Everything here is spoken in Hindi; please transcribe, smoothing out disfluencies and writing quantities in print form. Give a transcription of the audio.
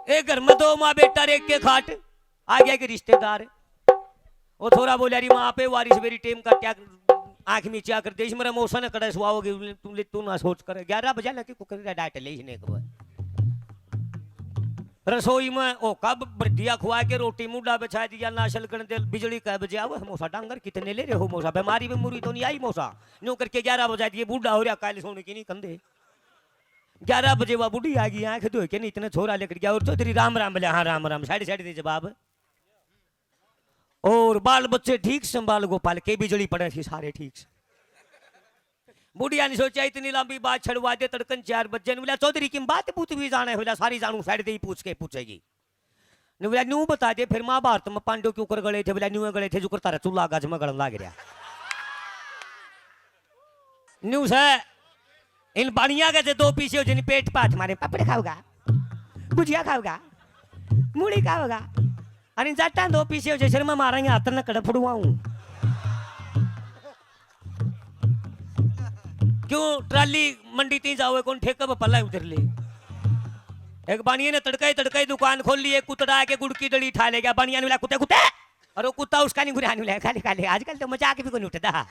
एक घर में दो माँ बेटा रेख के खाट आ गया कि रिश्तेदार। वो थोड़ा बोलिया री माँ पे वारिस मेरी टेम का क्या आंख नीचे आकर देश मेरा मौसा ने कड़ा सुहाओगे तू ना सोच कर 11 बजे लगे कुकर डाट ले इसने को रसोई में ओ कब बढ़िया खुआ के रोटी मुंडा बिछा दिया नाशल कर दे बिजली कह बजे आओ मौसा डांगर कितने ले रहे हो मौसा बीमारी बेमूरी तो नहीं आई मौसा न्यू करके 11 बजा दिए बूढ़ा हो रहा काल सोने की नहीं कंधे 11 बजे वह बुढ़ी आ गई आंख धो के नहीं इतने छोरा लेकर गया और चौधरी राम राम बोले हाँ राम राम साइड साइड दे जवाब। और बाल बच्चे ठीक संभाल गोपाल के बिजली पड़े थी सारे ठीक से। बुढ़िया ने सोचा इतनी लंबी बात छड़वा दे तड़कन 4 बजे बोला चौधरी की बात पूछ भी जाने बोला सारी जानू साइड दे ही पूछ के पूछेगी ने बोला न्यू बता दे फिर महाभारत में पांडव क्यों कर गए थे बोला न्यू गए थे जो करता रहा चूल्हा गज में गड़न लाग रहा न्यूज है इन बढ़िया के दो पीछे जिन पेट पाथ मारे पापड़ खाओगा भुजिया खाओगा मूली खाओगा अरे जाटा दो पीछे जैसे मैं मारेंगे हाथ न कड़ फुड़वाऊं क्यों ट्राली मंडी तीन जाओ कौन ठेका पे पल्ला उधर ले एक बानिया ने तड़का दुकान खोल ली एक कुतड़ा के गुड़ की डली ठा ले गया बानिया ने बोला कुत्ते कुत्ते और वो कुत्ता उसका नहीं घुराने लगा खाली खाली आजकल तो मजाक भी कोई नहीं उठता।